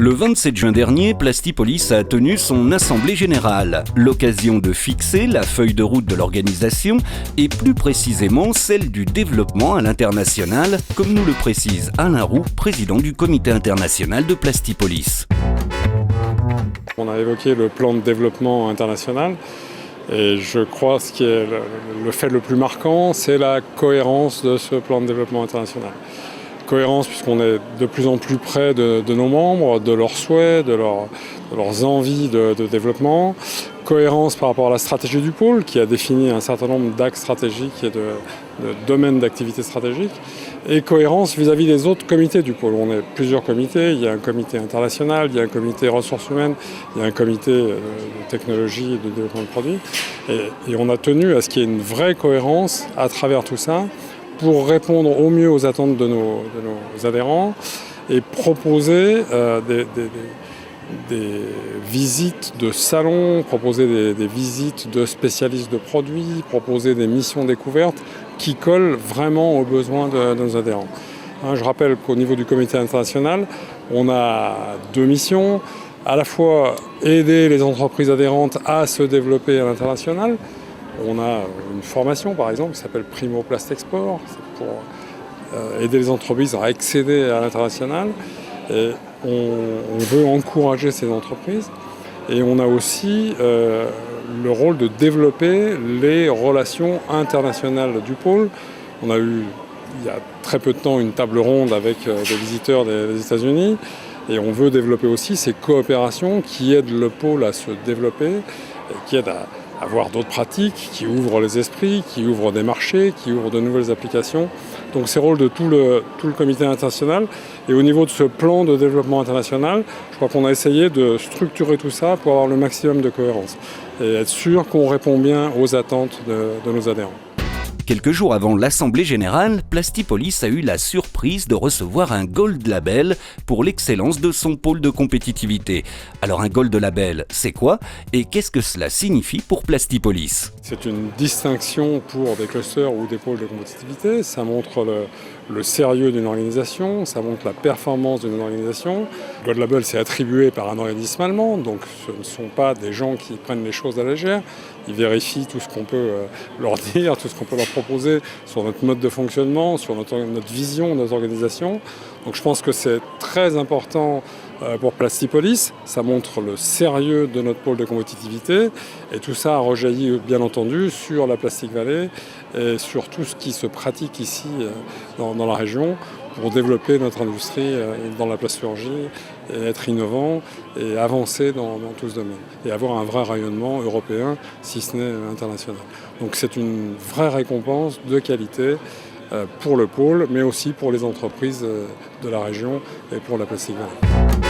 Le 27 juin dernier, Plastipolis a tenu son assemblée générale, l'occasion de fixer la feuille de route de l'organisation et plus précisément celle du développement à l'international, comme nous le précise Alain Roux, président du comité international de Plastipolis. On a évoqué le plan de développement international et je crois ce qui est le fait le plus marquant, c'est la cohérence de ce plan de développement international. Cohérence puisqu'on est de plus en plus près de nos membres, de leurs souhaits, de leurs envies de développement. Cohérence par rapport à la stratégie du pôle qui a défini un certain nombre d'axes stratégiques et de domaines d'activité stratégiques. Et cohérence vis-à-vis des autres comités du pôle. On est plusieurs comités, il y a un comité international, il y a un comité ressources humaines, il y a un comité de technologie et de développement de produits. Et on a tenu à ce qu'il y ait une vraie cohérence à travers tout ça, pour répondre au mieux aux attentes de nos adhérents et proposer des visites de salons, proposer des visites de spécialistes de produits, proposer des missions découvertes qui collent vraiment aux besoins de nos adhérents. Je rappelle qu'au niveau du comité international, on a deux missions, à la fois aider les entreprises adhérentes à se développer à l'international. On a une formation par exemple qui s'appelle Primo Plast Export, c'est pour aider les entreprises à accéder à l'international. Et on veut encourager ces entreprises et on a aussi le rôle de développer les relations internationales du pôle. On a eu il y a très peu de temps une table ronde avec des visiteurs des États-Unis et on veut développer aussi ces coopérations qui aident le pôle à se développer et qui aident à avoir d'autres pratiques, qui ouvrent les esprits, qui ouvrent des marchés, qui ouvrent de nouvelles applications. Donc c'est le rôle de tout le comité international. Et au niveau de ce plan de développement international, je crois qu'on a essayé de structurer tout ça pour avoir le maximum de cohérence et être sûr qu'on répond bien aux attentes de nos adhérents. Quelques jours avant l'Assemblée générale, Plastipolis a eu la surprise de recevoir un Gold Label pour l'excellence de son pôle de compétitivité. Alors un Gold Label, c'est quoi et qu'est-ce que cela signifie pour Plastipolis ? C'est une distinction pour des clusters ou des pôles de compétitivité. Ça montre le sérieux d'une organisation, ça montre la performance d'une organisation. Le Gold Label, c'est attribué par un organisme allemand, donc ce ne sont pas des gens qui prennent les choses à la légère. Ils vérifient tout ce qu'on peut leur dire, tout ce qu'on peut leur proposer sur notre mode de fonctionnement, sur notre vision, nos organisations. Donc je pense que c'est très important pour Plastipolis. Ça montre le sérieux de notre pôle de compétitivité et tout ça a rejailli bien entendu sur la Plastic Valley et sur tout ce qui se pratique ici dans la région pour développer notre industrie dans la plasturgie et être innovant et avancer dans tout ce domaine et avoir un vrai rayonnement européen si ce n'est international. Donc c'est une vraie récompense de qualité pour le pôle mais aussi pour les entreprises de la région et pour la Plastic Valley.